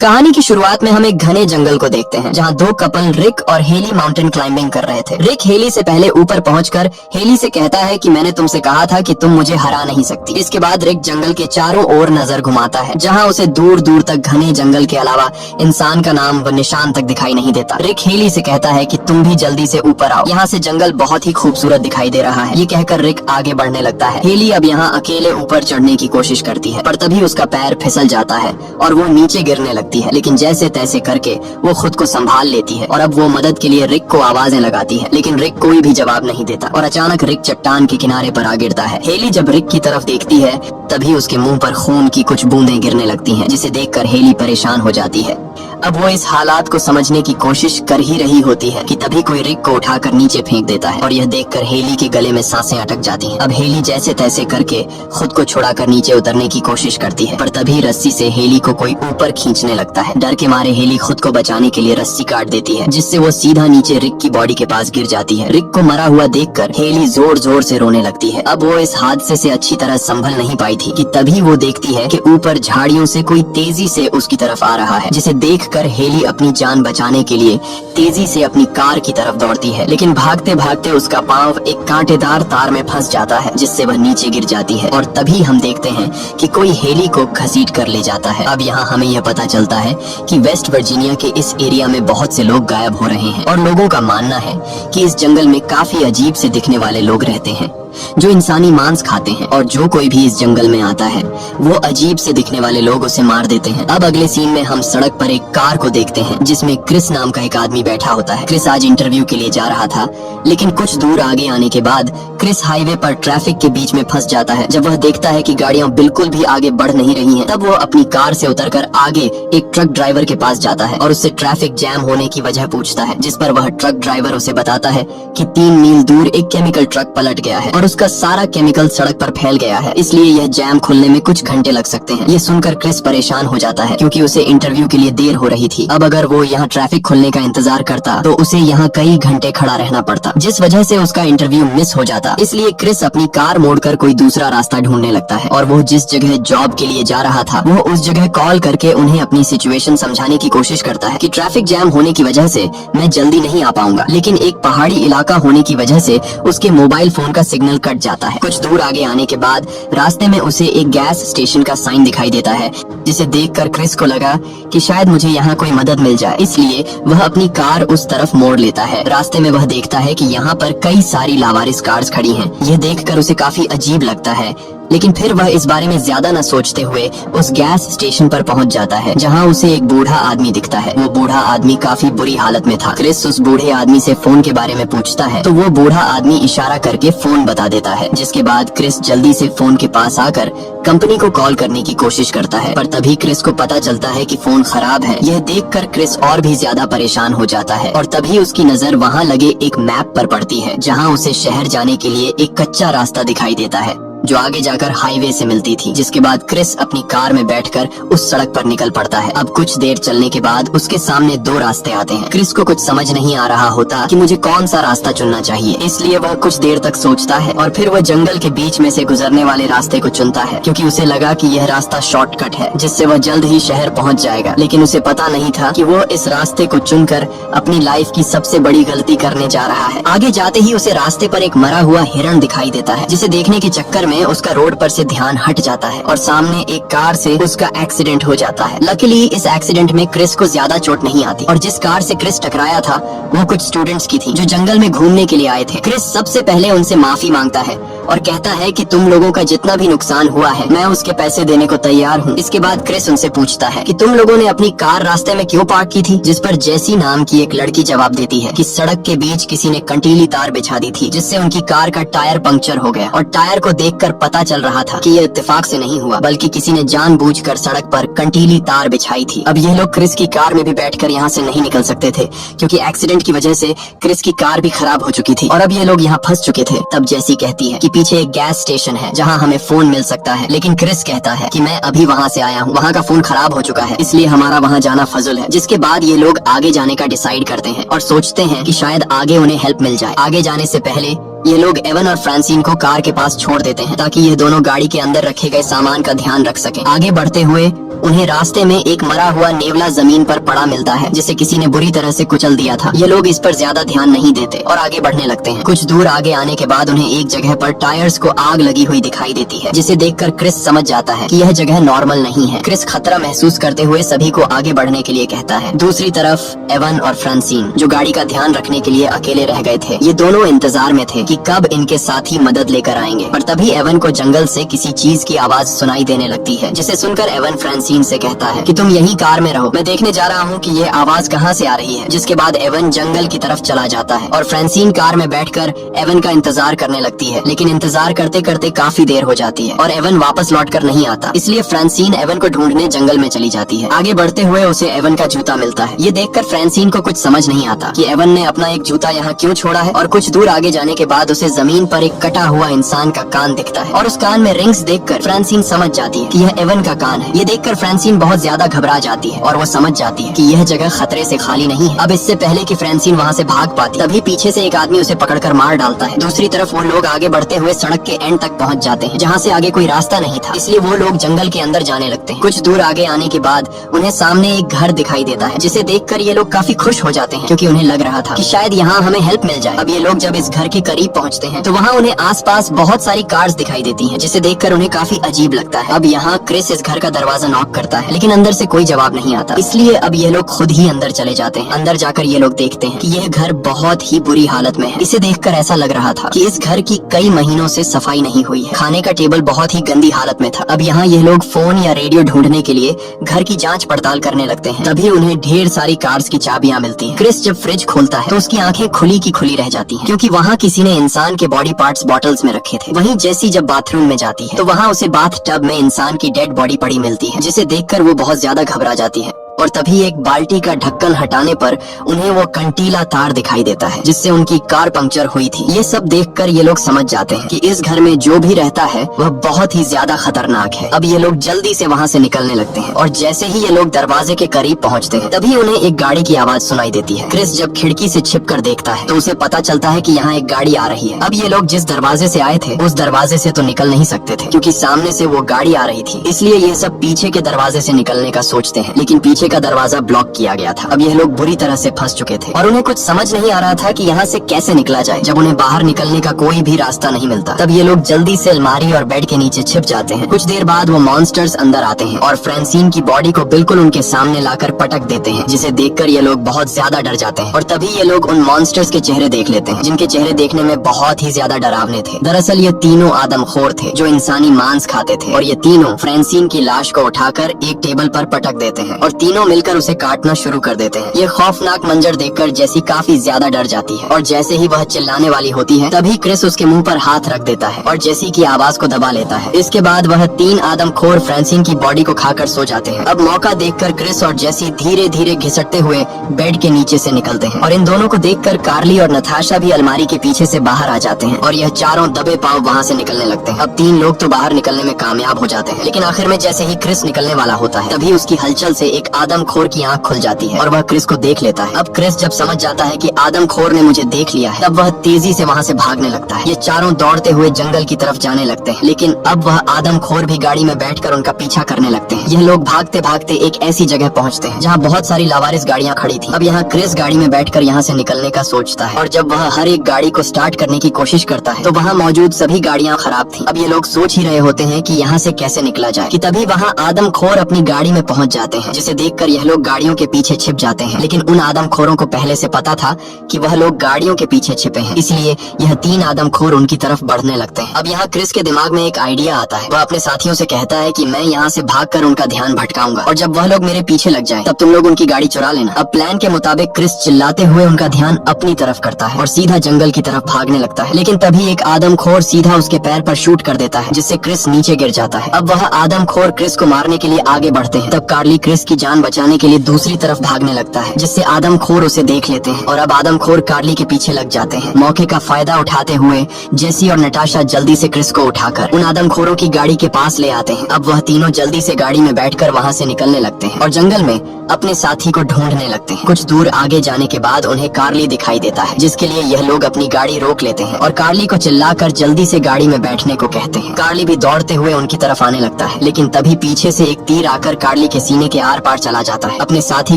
कहानी की शुरुआत में हम एक घने जंगल को देखते हैं जहां दो कपल रिक और हेली माउंटेन क्लाइंबिंग कर रहे थे। रिक हेली से पहले ऊपर पहुंचकर हेली से कहता है कि मैंने तुमसे कहा था कि तुम मुझे हरा नहीं सकती। इसके बाद रिक जंगल के चारों ओर नजर घुमाता है जहां उसे दूर दूर तक घने जंगल के अलावा इंसान का नाम व निशान तक दिखाई नहीं देता। रिक हेली से कहता है कि तुम भी जल्दी से ऊपर आओ, यहाँ से जंगल बहुत ही खूबसूरत दिखाई दे रहा है। ये कहकर रिक आगे बढ़ने लगता है। हेली अब यहाँ अकेले ऊपर चढ़ने की कोशिश करती है पर तभी उसका पैर फिसल जाता है और वो नीचे गिरने लगती है, लेकिन जैसे तैसे करके वो खुद को संभाल लेती है और अब वो मदद के लिए रिक को आवाजें लगाती है, लेकिन रिक कोई भी जवाब नहीं देता और अचानक रिक चट्टान के किनारे पर आ गिरता है। हेली जब रिक की तरफ देखती है तभी उसके मुंह पर खून की कुछ बूंदें गिरने लगती हैं, जिसे देखकर हेली परेशान हो जाती है। अब वो इस हालात को समझने की कोशिश कर ही रही होती है कि तभी कोई रिक को उठाकर नीचे फेंक देता है और यह देखकर हेली के गले में सांसें अटक जाती हैं। अब हेली जैसे तैसे करके खुद को छुड़ाकर नीचे उतरने की कोशिश करती है पर तभी रस्सी से हेली को कोई ऊपर खींचने लगता है। डर के मारे हेली खुद को बचाने के लिए रस्सी काट देती है जिससे वो सीधा नीचे रिक की बॉडी के पास गिर जाती है। रिक को मरा हुआ देखकर हेली जोर जोर से रोने लगती है। अब वो इस हादसे से अच्छी तरह संभल नहीं पाई थी कि तभी वो देखती है कि ऊपर झाड़ियों से कोई तेजी से उसकी तरफ आ रहा है, जिसे देखकर हेली अपनी जान बचाने के लिए तेजी से अपनी कार की तरफ दौड़ती है, लेकिन भागते भागते उसका पांव एक कांटेदार तार में फंस जाता है जिससे वह नीचे गिर जाती है और तभी हम देखते हैं कि कोई हेली को घसीट कर ले जाता है। अब यहाँ हमें यह पता चलता है कि वेस्ट वर्जीनिया के इस एरिया में बहुत से लोग गायब हो रहे हैं और लोगों का मानना है कि इस जंगल में काफी अजीब से दिखने वाले लोग रहते हैं जो इंसानी मांस खाते हैं और जो कोई भी इस जंगल में आता है वो अजीब से दिखने वाले लोग उसे मार देते हैं। अब अगले सीन में हम सड़क पर एक कार को देखते हैं जिसमें क्रिस नाम का एक आदमी बैठा होता है। क्रिस आज इंटरव्यू के लिए जा रहा था, लेकिन कुछ दूर आगे आने के बाद क्रिस हाईवे पर ट्रैफिक के बीच में फंस जाता है। जब वह देखता है कि गाड़ियां बिल्कुल भी आगे बढ़ नहीं रही हैं, तब वो अपनी कार से उतरकर आगे एक ट्रक ड्राइवर के पास जाता है और उससे ट्रैफिक जैम होने की वजह पूछता है, जिस पर वह ट्रक ड्राइवर उसे बताता है कि 3 मील दूर एक केमिकल ट्रक पलट गया है और उसका सारा केमिकल सड़क पर फैल गया है, इसलिए यह जैम खुलने में कुछ घंटे लग सकते हैं। ये सुनकर क्रिस परेशान हो जाता है क्योंकि उसे इंटरव्यू के लिए देर हो रही थी। अब अगर वो यहाँ ट्रैफिक खुलने का इंतजार करता तो उसे यहाँ कई घंटे खड़ा रहना पड़ता, जिस वजह से उसका इंटरव्यू मिस हो जाता। इसलिए क्रिस अपनी कार मोड़कर कोई दूसरा रास्ता ढूंढने लगता है और वो जिस जगह जॉब के लिए जा रहा था वो उस जगह कॉल करके उन्हें अपनी सिचुएशन समझाने की कोशिश करता है कि ट्रैफिक जैम होने की वजह से मैं जल्दी नहीं आ पाऊंगा, लेकिन एक पहाड़ी इलाका होने की वजह से उसके मोबाइल फोन का सिग्नल कट जाता है। कुछ दूर आगे आने के बाद रास्ते में उसे एक गैस स्टेशन का साइन दिखाई देता है, जिसे देखकर क्रिस को लगा कि शायद मुझे यहाँ कोई मदद मिल जाए, इसलिए वह अपनी कार उस तरफ मोड़ लेता है। रास्ते में वह देखता है कि यहाँ पर कई सारी लावारिस कार्स खड़ी हैं। यह देखकर उसे काफी अजीब लगता है, लेकिन फिर वह इस बारे में ज्यादा न सोचते हुए उस गैस स्टेशन पर पहुंच जाता है जहां उसे एक बूढ़ा आदमी दिखता है। वो बूढ़ा आदमी काफी बुरी हालत में था। क्रिस उस बूढ़े आदमी से फोन के बारे में पूछता है तो वो बूढ़ा आदमी इशारा करके फोन बता देता है, जिसके बाद क्रिस जल्दी से फोन के पास आकर कंपनी को कॉल करने की कोशिश करता है पर तभी क्रिस को पता चलता है कि फोन खराब है। यह देखकर क्रिस और भी ज्यादा परेशान हो जाता है और तभी उसकी नजर वहाँ लगे एक मैप पर पड़ती है जहाँ उसे शहर जाने के लिए एक कच्चा रास्ता दिखाई देता है जो आगे जाकर हाईवे से मिलती थी, जिसके बाद क्रिस अपनी कार में बैठकर उस सड़क पर निकल पड़ता है। अब कुछ देर चलने के बाद उसके सामने 2 रास्ते आते हैं। क्रिस को कुछ समझ नहीं आ रहा होता कि मुझे कौन सा रास्ता चुनना चाहिए, इसलिए वह कुछ देर तक सोचता है और फिर वह जंगल के बीच में से गुजरने वाले रास्ते को चुनता है क्योंकि उसे लगा कि यह रास्ता शॉर्टकट है जिससे वह जल्द ही शहर पहुँच जाएगा। लेकिन उसे पता नहीं था कि वो इस रास्ते को चुनकर अपनी लाइफ की सबसे बड़ी गलती करने जा रहा है। आगे जाते ही उसे रास्ते पर एक मरा हुआ हिरण दिखाई देता है, जिसे देखने के चक्कर में उसका रोड पर से ध्यान हट जाता है और सामने एक कार से उसका एक्सीडेंट हो जाता है। लकीली इस एक्सीडेंट में क्रिस को ज्यादा चोट नहीं आती और जिस कार से क्रिस टकराया था वो कुछ स्टूडेंट्स की थी जो जंगल में घूमने के लिए आए थे। क्रिस सबसे पहले उनसे माफी मांगता है और कहता है कि तुम लोगों का जितना भी नुकसान हुआ है मैं उसके पैसे देने को तैयार हूँ। इसके बाद क्रिस उनसे पूछता है कि तुम लोगों ने अपनी कार रास्ते में क्यों पार्क की थी, जिस पर जेसी नाम की एक लड़की जवाब देती है कि सड़क के बीच किसी ने कंटीली तार बिछा दी थी जिससे उनकी कार का टायर पंक्चर हो गया और टायर को देखकर पता चल रहा था कि यह इत्तेफाक से नहीं हुआ बल्कि किसी ने जानबूझकर सड़क पर कंटीली तार बिछाई थी। अब ये लोग क्रिस की कार में भी बैठकर यहाँ से नहीं निकल सकते थे क्योंकि एक्सीडेंट की वजह से क्रिस की कार भी खराब हो चुकी थी और अब ये लोग यहाँ फंस चुके थे। तब जेसी कहती है कि पीछे एक गैस स्टेशन है जहाँ हमें फोन मिल सकता है, लेकिन क्रिस कहता है कि मैं अभी वहाँ से आया हूँ, वहाँ का फोन खराब हो चुका है, इसलिए हमारा वहाँ जाना फजुल है। जिसके बाद ये लोग आगे जाने का डिसाइड करते हैं और सोचते हैं कि शायद आगे उन्हें हेल्प मिल जाए। आगे जाने से पहले ये लोग एवन और फ्रांसिन को कार के पास छोड़ देते हैं ताकि ये दोनों गाड़ी के अंदर रखे गए सामान का ध्यान रख सकें। आगे बढ़ते हुए उन्हें रास्ते में एक मरा हुआ नेवला जमीन पर पड़ा मिलता है जिसे किसी ने बुरी तरह से कुचल दिया था। ये लोग इस पर ज्यादा ध्यान नहीं देते और आगे बढ़ने लगते हैं। कुछ दूर आगे आने के बाद उन्हें एक जगह पर टायर्स को आग लगी हुई दिखाई देती है, जिसे देखकर क्रिस समझ जाता है कि यह जगह नॉर्मल नहीं है। क्रिस खतरा महसूस करते हुए सभी को आगे बढ़ने के लिए कहता है। दूसरी तरफ एवन और फ्रांसीन, जो गाड़ी का ध्यान रखने के लिए अकेले रह गए थे, ये दोनों इंतजार में थे कि कब इनके साथी मदद लेकर आएंगे। पर तभी एवन को जंगल से किसी चीज की आवाज सुनाई देने लगती है, जिसे सुनकर एवन फ्रांसीन से कहता है कि तुम यही कार में रहो, मैं देखने जा रहा हूँ कि ये आवाज कहाँ से आ रही है। जिसके बाद एवन जंगल की तरफ चला जाता है और फ्रांसीन कार में बैठकर एवन का इंतजार करने लगती है। लेकिन इंतजार करते करते काफी देर हो जाती है और एवन वापस लौटकर नहीं आता, इसलिए फ्रांसीन एवन को ढूंढने जंगल में चली जाती है। आगे बढ़ते हुए उसे एवन का जूता मिलता है। ये देखकर फ्रांसीन को कुछ समझ नहीं आता कि एवन ने अपना एक जूता यहाँ क्यों छोड़ा है। और कुछ दूर आगे जाने के बाद उसे जमीन पर एक कटा हुआ इंसान का कान दिखता है और उस कान में रिंग्स देखकर फ्रांसीन समझ जाती है कि यह एवन का कान है। ये देखकर फ्रांसीन बहुत ज्यादा घबरा जाती है और वो समझ जाती है कि यह जगह खतरे से खाली नहीं है। अब इससे पहले कि फ्रांसीन वहाँ से भाग पाती, तभी पीछे से एक आदमी उसे पकड़कर मार डालता है। दूसरी तरफ वो लोग आगे बढ़ते हुए सड़क के एंड तक पहुँच जाते हैं, जहाँ से आगे कोई रास्ता नहीं था, इसलिए वो लोग जंगल के अंदर जाने लगते हैं। कुछ दूर आगे आने के बाद उन्हें सामने एक घर दिखाई देता है, जिसे देखकर ये लोग काफी खुश हो जाते हैं, क्योंकि उन्हें लग रहा था कि शायद यहाँ हमें हेल्प मिल जाए। अब ये लोग जब इस घर के करीब पहुँचते हैं तो वहाँ उन्हें आसपास बहुत सारी कार्स दिखाई देती हैं, जिसे देखकर उन्हें काफी अजीब लगता है। अब यहाँ क्रिस इस घर का दरवाजा नॉक करता है, लेकिन अंदर से कोई जवाब नहीं आता, इसलिए अब ये लोग खुद ही अंदर चले जाते हैं। अंदर जाकर ये लोग देखते हैं कि यह घर बहुत ही बुरी हालत में है। इसे देखकर ऐसा लग रहा था कि इस घर की कई महीनों से सफाई नहीं हुई है। खाने का टेबल बहुत ही गंदी हालत में था। अब यहाँ ये लोग फोन या रेडियो ढूंढने के लिए घर की जांच पड़ताल करने लगते हैं। तभी उन्हें ढेर सारी कार्स की चाबियां मिलती हैं। क्रिस जब फ्रिज खोलता है तो उसकी आंखें खुली की खुली रह जाती हैं, क्योंकि वहाँ किसी ने इंसान के बॉडी पार्ट्स बॉटल्स में रखे थे। वहीं जैसी जब बाथरूम में जाती है तो वहाँ उसे बाथ टब में इंसान की डेड बॉडी पड़ी मिलती है, जिसे देखकर वो बहुत ज्यादा घबरा जाती है। और तभी एक बाल्टी का ढक्कन हटाने पर उन्हें वो कंटीला तार दिखाई देता है, जिससे उनकी कार पंक्चर हुई थी। ये सब देखकर ये लोग समझ जाते हैं कि इस घर में जो भी रहता है वह बहुत ही ज्यादा खतरनाक है। अब ये लोग जल्दी से वहाँ से निकलने लगते हैं और जैसे ही ये लोग दरवाजे के करीब पहुँचते हैं तभी उन्हें एक गाड़ी की आवाज सुनाई देती है। क्रिस जब खिड़की से छिपकर देखता है तो उसे पता चलता है कि यहाँ एक गाड़ी आ रही है। अब ये लोग जिस दरवाजे से आए थे उस दरवाजे से तो निकल नहीं सकते थे, क्योंकि सामने से वो गाड़ी आ रही थी, इसलिए ये सब पीछे के दरवाजे से निकलने का सोचते हैं, लेकिन पीछे का दरवाजा ब्लॉक किया गया था। अब यह लोग बुरी तरह से फंस चुके थे और उन्हें कुछ समझ नहीं आ रहा था कि यहाँ से कैसे निकला जाए। जब उन्हें बाहर निकलने का कोई भी रास्ता नहीं मिलता तब ये लोग जल्दी से अलमारी और बेड के नीचे छिप जाते हैं। कुछ देर बाद वो मॉन्स्टर्स अंदर आते हैं और फ्रांसीन की बॉडी को बिल्कुल उनके सामने लाकर पटक देते हैं, जिसे देखकर ये लोग बहुत ज्यादा डर जाते हैं। और तभी ये लोग उन मॉन्स्टर्स के चेहरे देख लेते हैं, जिनके चेहरे देखने में बहुत ही ज्यादा डरावने थे। दरअसल ये तीनों आदमखोर थे जो इंसानी मांस खाते थे, और ये तीनों फ्रांसीन की लाश को उठाकर एक टेबल पर पटक देते हैं और तीनों मिलकर उसे काटना शुरू कर देते हैं। ये खौफनाक मंजर देखकर जेसी काफी ज्यादा डर जाती है और जैसे ही वह चिल्लाने वाली होती है तभी क्रिस उसके मुंह पर हाथ रख देता है और जेसी की आवाज को दबा लेता है। इसके बाद वह तीन आदमखोर फ्रांसीन की बॉडी को खाकर सो जाते हैं। अब मौका देखकर क्रिस और जेसी धीरे धीरे घिसटते हुए बेड के नीचे से निकलते हैं और इन दोनों को देखकर कार्ली और नताशा भी अलमारी के पीछे से बाहर आ जाते हैं और यह चारों दबे पांव वहाँ से निकलने लगते हैं। अब तीन लोग तो बाहर निकलने में कामयाब हो जाते हैं, लेकिन आखिर में जैसे ही क्रिस निकलने वाला होता है तभी उसकी हलचल से एक आदमखोर की आंख खुल जाती है और वह क्रिस को देख लेता है। अब क्रिस जब समझ जाता है कि आदमखोर ने मुझे देख लिया है तब वह तेजी से वहाँ से भागने लगता है। ये चारों दौड़ते हुए जंगल की तरफ जाने लगते हैं, लेकिन अब वह आदमखोर भी गाड़ी में बैठकर उनका पीछा करने लगते हैं। यह लोग भागते भागते एक ऐसी जगह पहुँचते हैं जहाँ बहुत सारी लावारिस गाड़ियाँ खड़ी थी। अब यहाँ क्रिस गाड़ी में बैठकर यहाँ से निकलने का सोचता है और जब वह हर एक गाड़ी को स्टार्ट करने की कोशिश करता है तो वहाँ मौजूद सभी गाड़ियाँ खराब थी। अब ये लोग सोच ही रहे होते हैं कि यहाँ से कैसे निकला जाए कि तभी वहाँ आदमखोर अपनी गाड़ी में पहुँच जाते हैं, जिसे देखकर यह लोग गाड़ियों के पीछे छिप जाते हैं। लेकिन उन आदमखोरों को पहले से पता था कि वह लोग गाड़ियों के पीछे छिपे हैं, इसलिए यह तीन आदमखोर उनकी तरफ बढ़ने लगते हैं। अब यहाँ क्रिस के दिमाग में एक आइडिया आता है। वह अपने साथियों से कहता है कि मैं यहाँ से भागकर उनका ध्यान भटकाऊंगा और जब वह लोग मेरे पीछे लग जाएं, तब तुम लोग उनकी गाड़ी चुरा लेना। अब प्लान के मुताबिक क्रिस चिल्लाते हुए उनका ध्यान अपनी तरफ करता है और सीधा जंगल की तरफ भागने लगता है, लेकिन तभी एक आदमखोर सीधा उसके पैर पर शूट कर देता है, जिससे क्रिस नीचे गिर जाता है। अब वह आदमखोर क्रिस को मारने के लिए आगे बढ़ते हैं। तब कार्ली क्रिस की जान बचाने के लिए दूसरी तरफ भागने लगता है, जिससे आदमखोर उसे देख लेते हैं और अब आदमखोर कार्ली के पीछे लग जाते हैं। मौके का फायदा उठाते हुए जेसी और नटाशा जल्दी से क्रिस को उठाकर उन आदमखोरों की गाड़ी के पास ले आते हैं। अब वह तीनों जल्दी से गाड़ी में बैठकर वहाँ से निकलने लगते हैं और जंगल में अपने साथी को ढूंढने लगते हैं। कुछ दूर आगे जाने के बाद उन्हें कार्ली दिखाई देता है, जिसके लिए यह लोग अपनी गाड़ी रोक लेते हैं और कार्ली को चिल्लाकर जल्दी से गाड़ी में बैठने को कहते हैं। कार्ली भी दौड़ते हुए उनकी तरफ आने लगता है, लेकिन तभी पीछे से एक तीर आकर कार्ली के सीने के आर पार चला जाता है। अपने साथी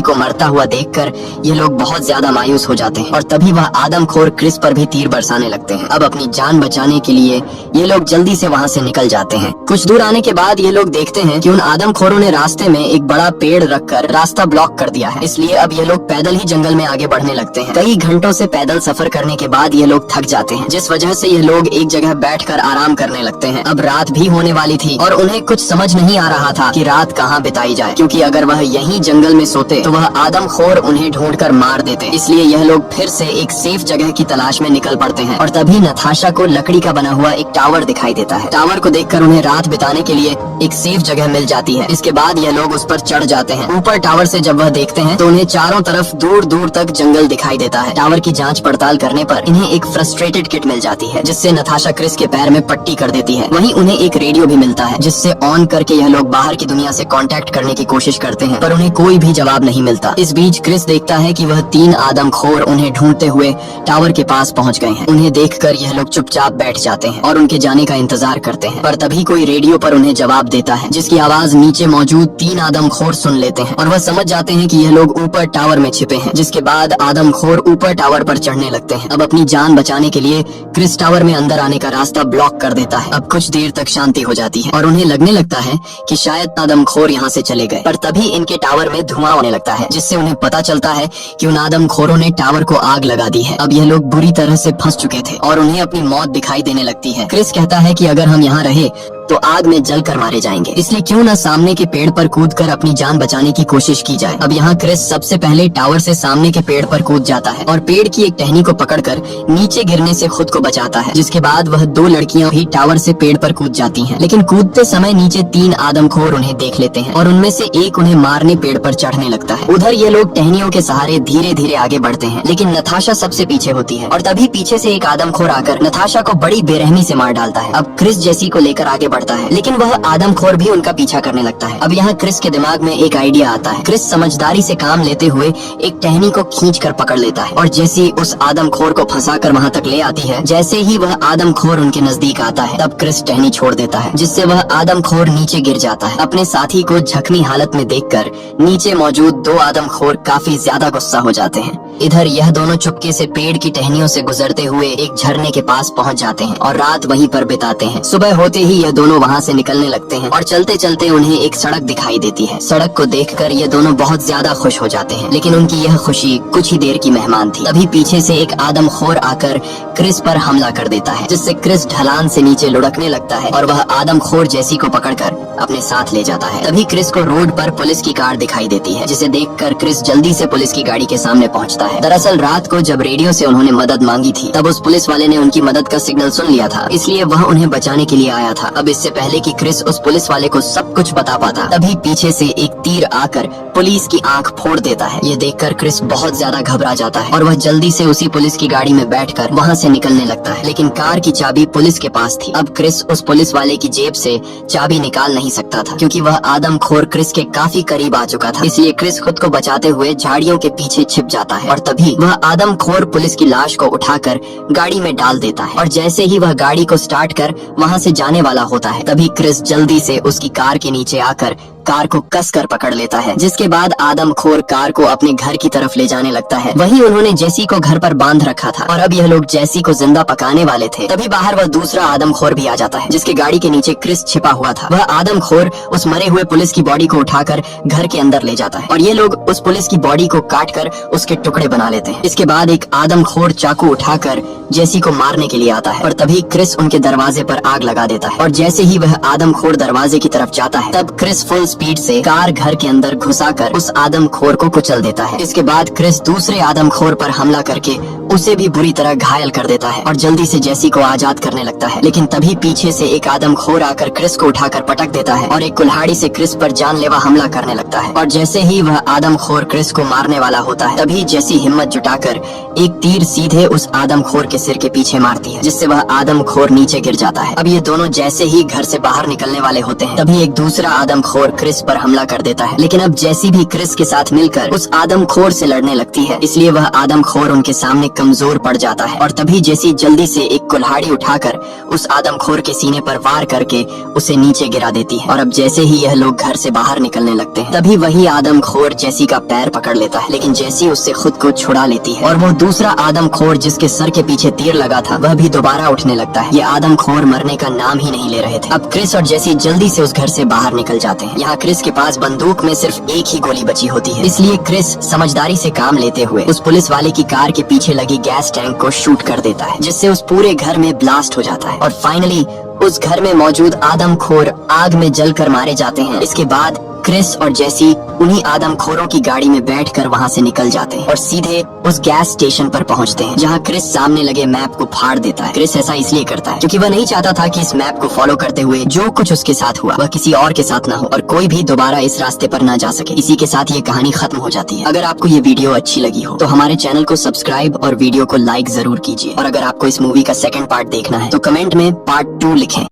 को मरता हुआ देखकर ये लोग बहुत ज्यादा मायूस हो जाते हैं और तभी वह आदमखोर क्रिस पर भी तीर बरसाने लगते हैं। अब अपनी जान बचाने के लिए ये लोग जल्दी से वहाँ से निकल जाते हैं। कुछ दूर आने के बाद ये लोग देखते हैं कि उन आदमखोरों ने रास्ते में एक बड़ा पेड़ रखकर रास्ता ब्लॉक कर दिया है, इसलिए अब ये लोग पैदल ही जंगल में आगे बढ़ने लगते हैं। कई घंटों से पैदल सफर करने के बाद ये लोग थक जाते हैं, जिस वजह से ये लोग एक जगह बैठकर आराम करने लगते हैं। अब रात भी होने वाली थी और उन्हें कुछ समझ नहीं आ रहा था कि रात कहाँ बिताई जाए, क्योंकि अगर वह यहीं जंगल में सोते तो वह आदमखोर उन्हें ढूंढकर मार देते। इसलिए यह लोग फिर से एक सेफ जगह की तलाश में निकल पड़ते हैं और तभी नताशा को लकड़ी का बना हुआ एक टावर दिखाई देता है। टावर को देखकर उन्हें रात बिताने के लिए एक सेफ जगह मिल जाती है। इसके बाद यह लोग उस पर चढ़ जाते हैं। ऊपर टावर से जब वह देखते हैं तो उन्हें चारों तरफ दूर दूर तक जंगल दिखाई देता है। टावर की जांच पड़ताल करने पर इन्हें एक फ्रस्ट्रेटेड किट मिल जाती है, जिससे नताशा क्रिस के पैर में पट्टी कर देती है। वहीं उन्हें एक रेडियो भी मिलता है, जिससे ऑन करके यह लोग बाहर की दुनिया से कांटेक्ट करने की कोशिश करते हैं, पर उन्हें कोई भी जवाब नहीं मिलता। इस बीच क्रिस देखता है कि वह तीन आदमखोर उन्हें ढूंढते हुए टावर के पास पहुंच गए हैं। उन्हें देखकर यह लोग चुपचाप बैठ जाते हैं और उनके जाने का इंतजार करते हैं, पर तभी कोई रेडियो पर उन्हें जवाब देता है, जिसकी आवाज नीचे मौजूद तीन आदमखोर सुन लेते हैं और वह समझ जाते हैं कि यह लोग ऊपर टावर में छिपे हैं। जिसके बाद आदमखोर ऊपर टावर पर चढ़ने लगते हैं। अब अपनी जान बचाने के लिए क्रिस टावर में अंदर आने का रास्ता ब्लॉक कर देता है। अब कुछ देर तक शांति हो जाती है और उन्हें लगने लगता है कि शायद आदमखोर यहाँ से चले गए, पर तभी इनके टावर में धुआं होने लगता है, जिससे उन्हें पता चलता है कि उन आदमखोरों ने टावर को आग लगा दी है। अब यह लोग बुरी तरह से फंस चुके थे और उन्हें अपनी मौत दिखाई देने लगती है। क्रिस कहता है कि अगर हम यहाँ रहे तो आग में जलकर मारे जाएंगे, इसलिए क्यों न सामने के पेड़ पर कूदकर अपनी जान बचाने की कोशिश की जाए। अब यहाँ क्रिस सबसे पहले टावर से सामने के पेड़ पर कूद जाता है और पेड़ की एक टहनी को पकड़कर नीचे गिरने से खुद को बचाता है। जिसके बाद वह दो लड़कियां भी टावर से पेड़ पर कूद जाती हैं, लेकिन कूदते समय नीचे तीन आदमखोर उन्हें देख लेते हैं और उनमें से एक उन्हें मारने पेड़ पर चढ़ने लगता है। उधर ये लोग टहनियों के सहारे धीरे धीरे आगे बढ़ते हैं, लेकिन नताशा सबसे पीछे होती है और तभी पीछे से एक आदमखोर आकर नताशा को बड़ी बेरहमी से मार डालता है। अब क्रिस जेसी को लेकर आगे बढ़ता है, लेकिन वह आदमखोर भी उनका पीछा करने लगता है। अब यहाँ क्रिस के दिमाग में एक आइडिया आता है। क्रिस समझदारी से काम लेते हुए एक टहनी को खींचकर पकड़ लेता है और जैसे उस आदमखोर को फंसाकर वहाँ तक ले आती है, जैसे ही वह आदमखोर उनके नजदीक आता है तब क्रिस टहनी छोड़ देता है, जिससे वह आदमखोर नीचे गिर जाता है। अपने साथी को जख्मी हालत में देखकर नीचे मौजूद दो आदमखोर काफी ज्यादा गुस्सा हो जाते हैं। इधर यह दोनों चुपके से पेड़ की टहनियों से गुजरते हुए एक झरने के पास पहुंच जाते हैं और रात वहीं पर बिताते हैं। सुबह होते ही यह दोनों वहां से निकलने लगते हैं और चलते चलते उन्हें एक सड़क दिखाई देती है। सड़क को देखकर ये दोनों बहुत ज्यादा खुश हो जाते हैं, लेकिन उनकी यह खुशी कुछ ही देर की मेहमान थी। तभी पीछे से एक आदमखोर आकर क्रिस पर हमला कर देता है, जिससे क्रिस ढलान से नीचे लुढ़कने लगता है और वह आदमखोर जेसी को पकड़कर अपने साथ ले जाता है। तभी क्रिस को रोड पर पुलिस की कार दिखाई देती है, जिसे देखकर क्रिस जल्दी से पुलिस की गाड़ी के सामने पहुंचता है। दरअसल रात को जब रेडियो से उन्होंने मदद मांगी थी, तब उस पुलिस वाले ने उनकी मदद का सिग्नल सुन लिया था, इसलिए वह उन्हें बचाने के लिए आया था। अब इससे पहले कि क्रिस उस पुलिस वाले को सब कुछ बता पाता, तभी पीछे से एक तीर आकर पुलिस की आंख फोड़ देता है। ये देखकर क्रिस बहुत ज्यादा घबरा जाता है और वह जल्दी से उसी पुलिस की गाड़ी में बैठकर वहां से निकलने लगता है, लेकिन कार की चाबी पुलिस के पास थी। अब क्रिस उस पुलिस वाले की जेब से चाबी निकाल नहीं सकता था, क्योंकि वह आदमखोर क्रिस के काफी करीब आ चुका था। इसलिए क्रिस खुद को बचाते हुए झाड़ियों के पीछे छिप जाता है और तभी वह आदमखोर पुलिस की लाश को उठाकर गाड़ी में डाल देता है और जैसे ही वह गाड़ी को स्टार्ट कर वहां से जाने वाला होता है, तभी क्रिस जल्दी से उसकी कार के नीचे आकर कार को कसकर पकड़ लेता है, जिसके बाद आदमखोर कार को अपने घर की तरफ ले जाने लगता है। वहीं उन्होंने जेसी को घर पर बांध रखा था और अब यह लोग जेसी को जिंदा पकाने वाले थे। तभी बाहर वह दूसरा आदमखोर भी आ जाता है, जिसके गाड़ी के नीचे क्रिस छिपा हुआ था। वह आदमखोर उस मरे हुए पुलिस की बॉडी को उठाकर घर के अंदर ले जाता है और ये लोग उस पुलिस की बॉडी को काटकर उसके टुकड़े बना लेते हैं। इसके बाद एक आदमखोर चाकू उठाकर जेसी को मारने के लिए आता है और तभी क्रिस उनके दरवाजे पर आग लगा देता है और जैसे ही वह आदमखोर दरवाजे की तरफ जाता है, तब क्रिस फुल स्पीड से कार घर के अंदर घुसाकर उस आदमखोर को कुचल देता है। इसके बाद क्रिस दूसरे आदमखोर पर हमला करके उसे भी बुरी तरह घायल कर देता है और जल्दी से जेसी को आजाद करने लगता है। लेकिन तभी पीछे से एक आदमखोर आकर क्रिस को उठाकर पटक देता है और एक कुल्हाड़ी से क्रिस पर जानलेवा हमला करने लगता है। और जैसे ही वह आदमखोर क्रिस को मारने वाला होता है, तभी जेसी हिम्मत जुटाकर एक तीर सीधे उस आदमखोर के सिर के पीछे मारती है, जिससे वह आदमखोर नीचे गिर जाता है। अब ये दोनों जैसे ही घर से बाहर निकलने वाले होते हैं, तभी एक दूसरा आदमखोर क्रिस पर हमला कर देता है। लेकिन अब जेसी भी क्रिस के साथ मिलकर उस आदमखोर से लड़ने लगती है, इसलिए वह आदमखोर उनके सामने कमजोर पड़ जाता है। और तभी जेसी जल्दी से एक कुल्हाड़ी उठाकर उस आदमखोर के सीने पर वार करके उसे नीचे गिरा देती है। और अब जैसे ही यह लोग घर से बाहर निकलने लगते हैं, तभी वही आदमखोर जेसी का पैर पकड़ लेता है, लेकिन जेसी उससे खुद को छुड़ा लेती है और वो दूसरा आदमखोर जिसके सर के पीछे तीर लगा था, वह भी दोबारा उठने लगता है। ये आदमखोर मरने का नाम ही नहीं ले रहे थे। अब क्रिस और जेसी जल्दी से उस घर से बाहर निकल जाते हैं। यहाँ क्रिस के पास बंदूक में सिर्फ एक ही गोली बची होती है, इसलिए क्रिस समझदारी से काम लेते हुए उस पुलिस वाले की कार के पीछे लगी गैस टैंक को शूट कर देता है, जिससे उस पूरे घर में ब्लास्ट हो जाता है और फाइनली उस घर में मौजूद आदमखोर आग में जलकर मारे जाते हैं। इसके बाद क्रिस और जेसी उन्हीं आदमखोरों की गाड़ी में बैठकर वहां से निकल जाते हैं और सीधे उस गैस स्टेशन पर पहुंचते हैं, जहां क्रिस सामने लगे मैप को फाड़ देता है। क्रिस ऐसा इसलिए करता है क्योंकि वह नहीं चाहता था कि इस मैप को फॉलो करते हुए जो कुछ उसके साथ हुआ वह किसी और के साथ ना हो और कोई भी दोबारा इस रास्ते पर ना जा सके। इसी के साथ ये कहानी खत्म हो जाती है। अगर आपको ये वीडियो अच्छी लगी हो तो हमारे चैनल को सब्सक्राइब और वीडियो को लाइक जरूर कीजिए। और अगर आपको इस मूवी का सेकंड पार्ट देखना है तो कमेंट में पार्ट 2 लिखें।